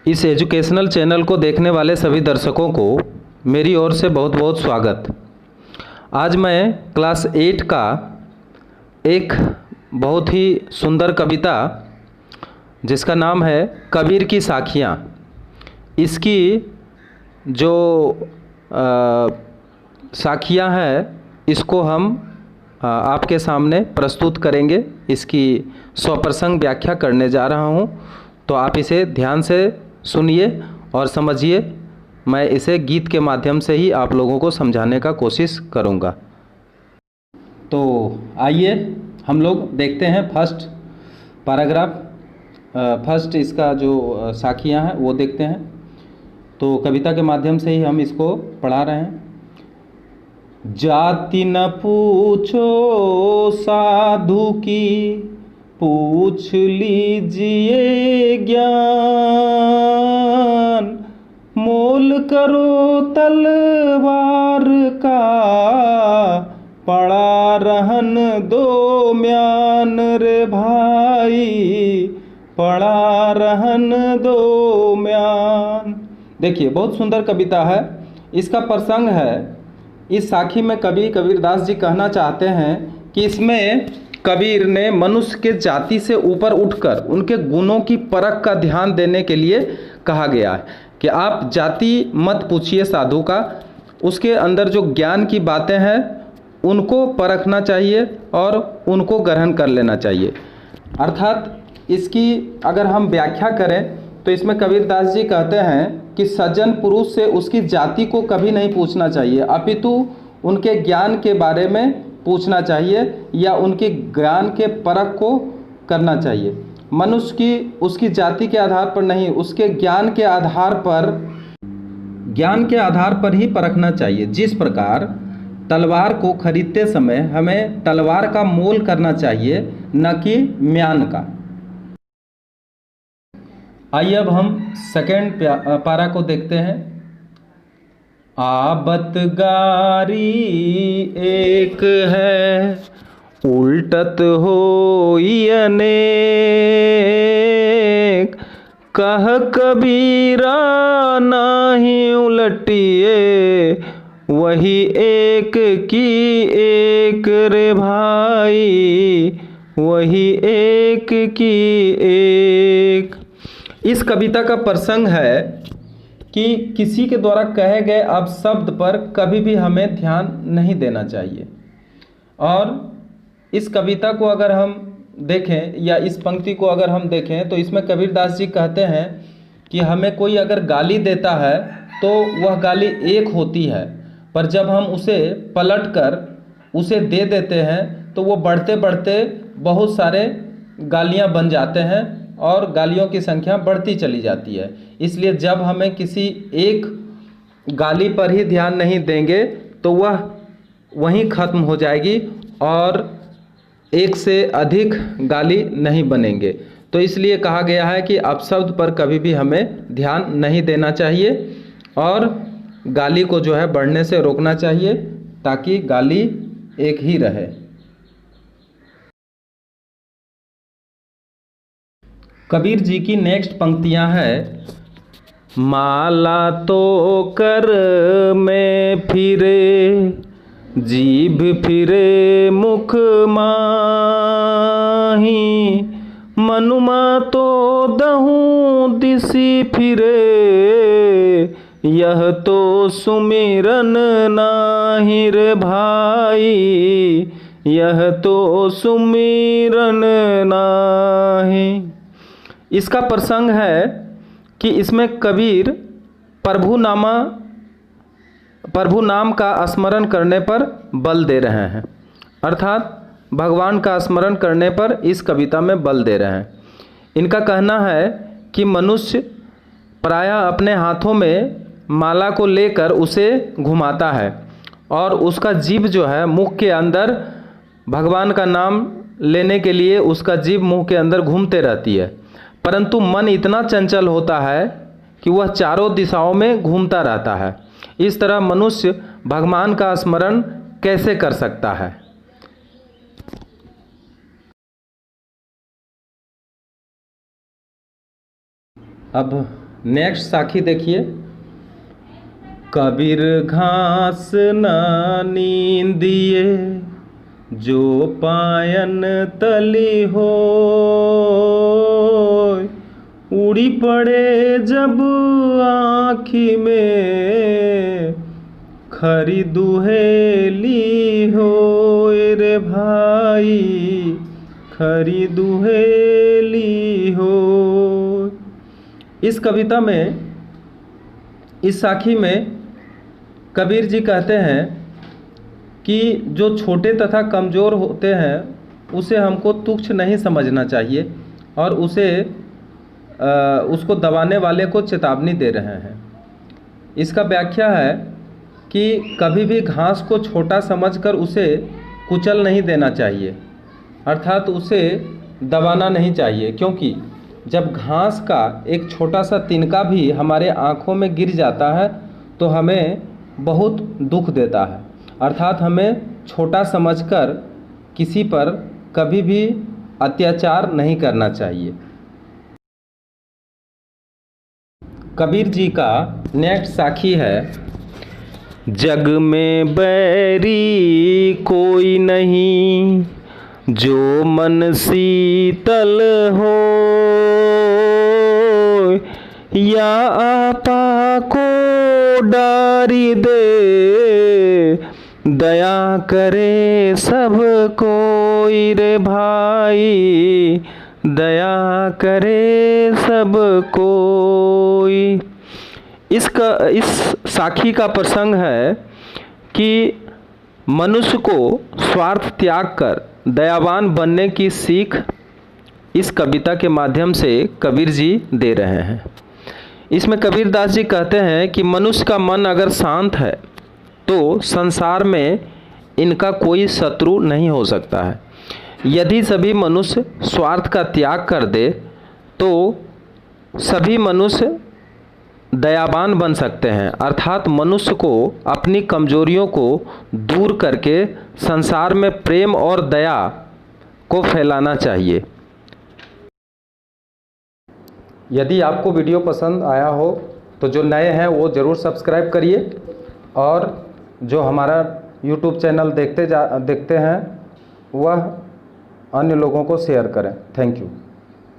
इस educational channel को देखने वाले सभी दर्शकों को मेरी ओर से बहुत बहुत स्वागत। आज मैं क्लास 8 का एक बहुत ही सुंदर कविता जिसका नाम है कबीर की साखियाँ, इसकी जो साखियाँ हैं इसको हम आपके सामने प्रस्तुत करेंगे। इसकी स्वप्रसंग व्याख्या करने जा रहा हूँ, तो आप इसे ध्यान से सुनिए और समझिए। मैं इसे गीत के माध्यम से ही आप लोगों को समझाने का कोशिश करूँगा। तो आइए हम लोग देखते हैं फर्स्ट पैराग्राफ, फर्स्ट इसका जो साखियाँ हैं वो देखते हैं। तो कविता के माध्यम से ही हम इसको पढ़ा रहे हैं। जाति न पूछो साधु की, पूछ लीजिए ज्ञान। मोल करो तलवार का, पड़ा रहन दो म्यान रे भाई, पड़ा रहन दो म्यान। देखिए बहुत सुंदर कविता है। इसका प्रसंग है, इस साखी में कबीरदास जी कहना चाहते हैं कि इसमें कबीर ने मनुष्य के जाति से ऊपर उठकर उनके गुणों की परख का ध्यान देने के लिए कहा गया है कि आप जाति मत पूछिए साधु का, उसके अंदर जो ज्ञान की बातें हैं उनको परखना चाहिए और उनको ग्रहण कर लेना चाहिए। अर्थात इसकी अगर हम व्याख्या करें तो इसमें कबीरदास जी कहते हैं कि सज्जन पुरुष से उसकी जाति को कभी नहीं पूछना चाहिए, अपितु उनके ज्ञान के बारे में पूछना चाहिए या उनके ज्ञान के परख को करना चाहिए। मनुष्य की उसकी जाति के आधार पर नहीं, उसके ज्ञान के आधार पर ही परखना चाहिए। जिस प्रकार तलवार को खरीदते समय हमें तलवार का मोल करना चाहिए, न कि म्यान का। आइए अब हम सेकेंड पारा को देखते हैं। आबत गारी एक है, उल्टत होई अनेक। कह कबीरा नाही उलटिए, वही एक की एक रे भाई, वही एक की एक। इस कविता का प्रसंग है कि किसी के द्वारा कहे गए अपशब्द पर कभी भी हमें ध्यान नहीं देना चाहिए। और इस कविता को अगर हम देखें या इस पंक्ति को अगर हम देखें तो इसमें कबीरदास जी कहते हैं कि हमें कोई अगर गाली देता है तो वह गाली एक होती है, पर जब हम उसे पलट कर उसे दे देते हैं तो वो बढ़ते बढ़ते बहुत सारे गालियां बन जाते हैं और गालियों की संख्या बढ़ती चली जाती है। इसलिए जब हमें किसी एक गाली पर ही ध्यान नहीं देंगे तो वह वहीं ख़त्म हो जाएगी और एक से अधिक गाली नहीं बनेंगे। तो इसलिए कहा गया है कि अपशब्द पर कभी भी हमें ध्यान नहीं देना चाहिए और गाली को जो है बढ़ने से रोकना चाहिए ताकि गाली एक ही रहे। कबीर जी की नेक्स्ट पंक्तियां है। माला तो कर में फिरे, जीभ फिरे मुख माही। मनुमा तो दहूं दिसी फिरे, यह तो सुमिरन नाही रे भाई, यह तो सुमिरन नाही। इसका प्रसंग है कि इसमें कबीर प्रभु नाम का स्मरण करने पर बल दे रहे हैं, अर्थात भगवान का स्मरण करने पर इस कविता में बल दे रहे हैं। इनका कहना है कि मनुष्य प्रायः अपने हाथों में माला को लेकर उसे घुमाता है और उसका जीभ जो है मुख के अंदर भगवान का नाम लेने के लिए उसका जीभ मुंह के अंदर घूमते रहती है, परंतु मन इतना चंचल होता है कि वह चारों दिशाओं में घूमता रहता है। इस तरह मनुष्य भगवान का स्मरण कैसे कर सकता है। अब नेक्स्ट साखी देखिए। कबीर घास न नींदिए जो पायन तली हो, उड़ी पड़े जब आँखी में खरी दुहेली हो रे भाई, खरी दुहेली हो। इस कविता में, इस साखी में कबीर जी कहते हैं कि जो छोटे तथा कमज़ोर होते हैं उसे हमको तुच्छ नहीं समझना चाहिए और उसको दबाने वाले को चेतावनी दे रहे हैं। इसका व्याख्या है कि कभी भी घास को छोटा समझकर उसे कुचल नहीं देना चाहिए, अर्थात उसे दबाना नहीं चाहिए, क्योंकि जब घास का एक छोटा सा तिनका भी हमारे आँखों में गिर जाता है तो हमें बहुत दुख देता है। अर्थात हमें छोटा समझकर किसी पर कभी भी अत्याचार नहीं करना चाहिए। कबीर जी का नेक्स्ट साखी है। जग में बैरी कोई नहीं जो मन शीतल हो, या आपा को डारी दे दया करे सब कोई रे भाई, दया करे सब कोई। इस साखी का प्रसंग है कि मनुष्य को स्वार्थ त्याग कर दयावान बनने की सीख इस कविता के माध्यम से कबीर जी दे रहे हैं। इसमें कबीर दास जी कहते हैं कि मनुष्य का मन अगर शांत है तो संसार में इनका कोई शत्रु नहीं हो सकता है। यदि सभी मनुष्य स्वार्थ का त्याग कर दे तो सभी मनुष्य दयावान बन सकते हैं, अर्थात मनुष्य को अपनी कमजोरियों को दूर करके संसार में प्रेम और दया को फैलाना चाहिए। यदि आपको वीडियो पसंद आया हो तो जो नए हैं वो ज़रूर सब्सक्राइब करिए और जो हमारा YouTube चैनल देखते हैं वह अन्य लोगों को शेयर करें। Thank you.